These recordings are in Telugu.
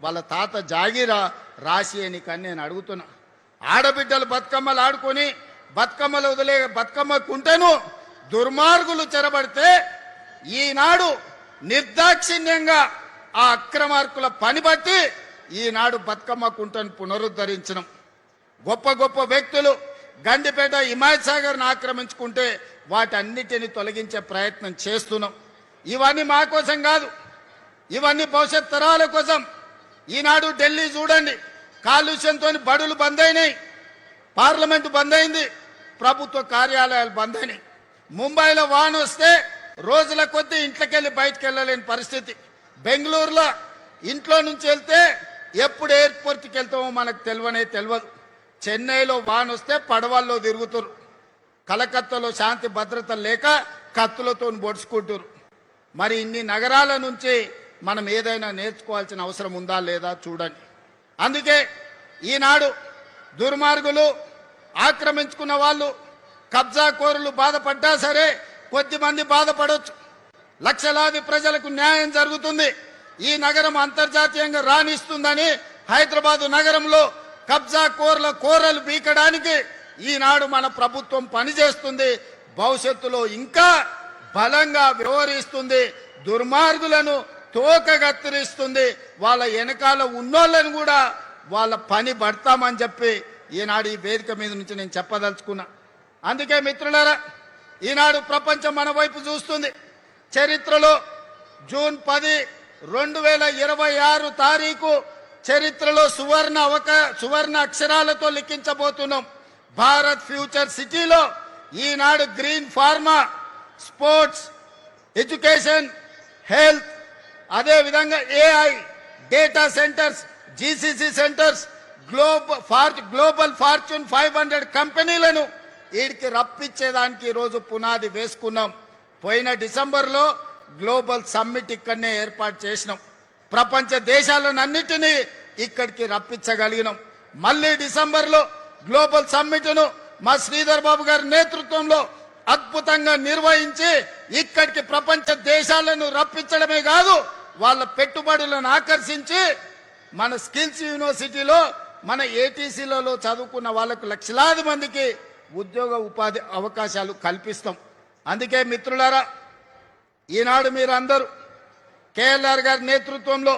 వాళ్ళ తాత జాగిరా రాసి అని కానీ నేను అడుగుతున్నా. ఆడబిడ్డలు బతుకమ్మలు ఆడుకొని బతుకమ్మలు వదిలే బతుకమ్మకుంటేను దుర్మార్గులు చెరబడితే ఈనాడు నిర్దాక్షిణ్యంగా ఆ అక్రమార్కుల పని బట్టి ఈనాడు బతుకమ్మ కుంటను పునరుద్ధరించడం. గొప్ప గొప్ప వ్యక్తులు గండిపేట హిమాయత్ సాగర్ను ఆక్రమించుకుంటే వాటన్నిటిని తొలగించే ప్రయత్నం చేస్తున్నాం. ఇవన్నీ మా కోసం కాదు, ఇవన్నీ భవిష్యత్ తరాల కోసం. ఈనాడు ఢిల్లీ చూడండి, కాలుష్యంతో బడులు బంద్ అయినాయి, పార్లమెంటు బంద్ అయింది, ప్రభుత్వ కార్యాలయాలు బంద్ అయినాయి. ముంబైలో వాన వస్తే రోజుల కొద్దీ ఇంట్లోకెళ్ళి బయటకు వెళ్ళలేని పరిస్థితి. బెంగళూరులో ఇంట్లో నుంచి వెళ్తే ఎప్పుడు ఎయిర్పోర్ట్కి వెళ్తామో మనకు తెలియదు. చెన్నైలో వాన వస్తే పడవల్లో తిరుగుతారు. కలకత్తాలో శాంతి భద్రత లేక కత్తులతో పొడుచుకుంటారు. మరి ఇన్ని నగరాల నుంచి మనం ఏదైనా నేర్చుకోవాల్సిన అవసరం ఉందా లేదా చూడండి. అందుకే ఈనాడు దుర్మార్గులు ఆక్రమించుకున్న వాళ్ళు కబ్జాకోరులు బాధపడ్డా సరే కొద్దిమంది బాధపడవచ్చు, లక్షలాది ప్రజలకు న్యాయం జరుగుతుంది. ఈ నగరం అంతర్జాతీయంగా రాణిస్తుందని హైదరాబాదు నగరంలో కబ్జాకోర్ల కోరలు బీకడానికి ఈనాడు మన ప్రభుత్వం పనిచేస్తుంది. భవిష్యత్తులో ఇంకా బలంగా వ్యవహరిస్తుంది. దుర్మార్గులను తోకగత్తిరిస్తుంది. వాళ్ళ వెనకాల ఉన్నోళ్ళని కూడా వాళ్ళ పని పడతామని చెప్పి ఈనాడు ఈ వేదిక మీద నుంచి నేను చెప్పదలుచుకున్నా. అందుకే మిత్రులారా, ఈనాడు ప్రపంచం మన వైపు చూస్తుంది. చరిత్రలో జూన్ 10, 2026 తారీఖు చరిత్రలో సువర్ణ అక్షరాలతో లిఖించబోతున్నాం. భారత్ ఫ్యూచర్ సిటీలో ఈనాడు green pharma, sports, education, health, అదే విధంగా AI, data centres, GCC centres, global Fortune 500 కంపెనీలను వీడికి రప్పించేదానికి ఈరోజు పునాది వేసుకున్నాం. పోయిన డిసెంబర్లో గ్లోబల్ సమ్మిట్ ఇక్కడనే ఏర్పాటు చేసినాం. ప్రపంచ దేశాలన్నిటినీ ఇక్కడికి రప్పించగలిగినాం. మళ్ళీ డిసెంబర్లో గ్లోబల్ సమ్మిట్ను మా శ్రీధర్ బాబు గారి నేతృత్వంలో అద్భుతంగా నిర్వహించి ఇక్కడికి ప్రపంచ దేశాలను రప్పించడమే కాదు, వాళ్ళ పెట్టుబడులను ఆకర్షించి మన స్కిల్స్ యూనివర్సిటీలో మన ఏటీసీలలో చదువుకున్న వాళ్లకు లక్షలాది మందికి ఉద్యోగ ఉపాధి అవకాశాలు కల్పిస్తాం. అందుకే మిత్రులారా, ఈనాడు మీరందరూ కేఎల్ఆర్ గారి నేతృత్వంలో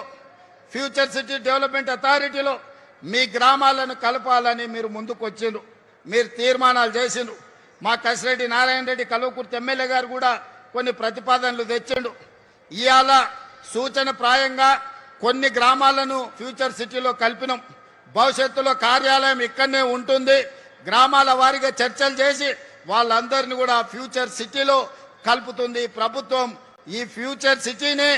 ఫ్యూచర్ సిటీ డెవలప్మెంట్ అథారిటీలో మీ గ్రామాలను కలపాలని మీరు ముందుకు వచ్చిండ్రు, మీరు తీర్మానాలు చేసిండ్రు. మా కసిరెడ్డి నారాయణ రెడ్డి కల్వకుర్తి ఎమ్మెల్యే గారు కూడా కొన్ని ప్రతిపాదనలు తెచ్చిండు. ఇవాళ సూచన ప్రాయంగా కొన్ని గ్రామాలను ఫ్యూచర్ సిటీలో కలిపినాం. భవిష్యత్తులో కార్యాలయం ఇక్కడనే ఉంటుంది. గ్రామాల వారీగా చర్చలు చేసి వాళ్ళందరినీ కూడా ఫ్యూచర్ సిటీలో కలుపుతుంది ప్రభుత్వం. ఈ ఫ్యూచర్ సిటీని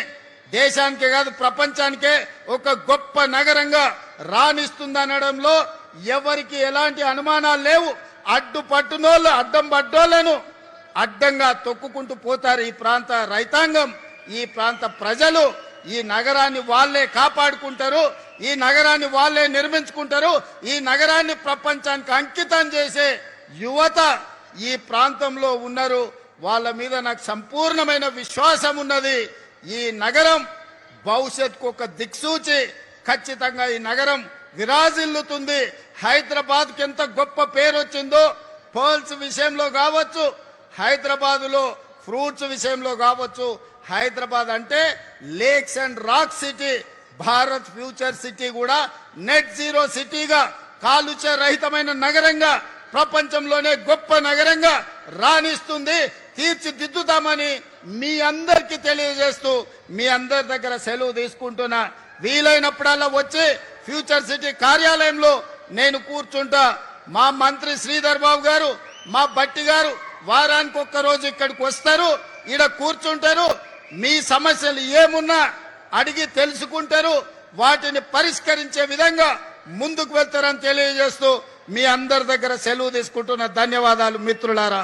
దేశానికే కాదు ప్రపంచానికే ఒక గొప్ప నగరంగా రాణిస్తుందనడంలో ఎవరికి ఎలాంటి అనుమానాలు లేవు. అడ్డం పడ్డోళ్లను అడ్డంగా తొక్కుకుంటూ పోతారు ఈ ప్రాంత రైతాంగం, ఈ ప్రాంత ప్రజలు. ఈ నగరాన్ని వాళ్ళే కాపాడుకుంటారు, ఈ నగరాన్ని వాళ్ళే నిర్మించుకుంటారు. ఈ నగరాన్ని ప్రపంచానికి అంకితం చేసే యువత ఈ ప్రాంతంలో ఉన్నారు. వాళ్ళ మీద నాకు సంపూర్ణమైన విశ్వాసం ఉన్నది. ఈ నగరం భవిష్యత్తుకు ఒక దిక్సూచి. ఖచ్చితంగా ఈ నగరం విరాజిల్లుతుంది. హైదరాబాద్కి ఎంత గొప్ప పేరు వచ్చిందో పర్ల్స్ విషయంలో కావచ్చు, హైదరాబాదులో ఫ్రూట్స్ విషయంలో కావచ్చు. హైదరాబాద్ అంటే lakes and rock city. Bharat future city కూడా నెట్ జీరో సిటీగా, కాలుష్య రహితమైన నగరంగా, ప్రపంచంలోనే గొప్ప నగరంగా రాణిస్తుంది. తీర్చిదిద్దుతామని మీ అందరికీ తెలియజేస్తూ మీ అందరి దగ్గర సెలవు తీసుకుంటున్నా. వీలైనప్పుడల్లా వచ్చి ఫ్యూచర్ సిటీ కార్యాలయంలో నేను కూర్చుంటా. మా మంత్రి శ్రీధర్ బాబు గారు, మా బట్టి గారు వారానికి ఒక్కరోజు ఇక్కడికి వస్తారు, ఈడ కూర్చుంటారు. మీ సమస్యలు ఏమున్నా అడిగి తెలుసుకుంటారు, వాటిని పరిష్కరించే విధంగా ముందుకు వెళ్తారని తెలియజేస్తూ మీ అందరి దగ్గర సెలవు తీసుకుంటున్న. ధన్యవాదాలు మిత్రులారా.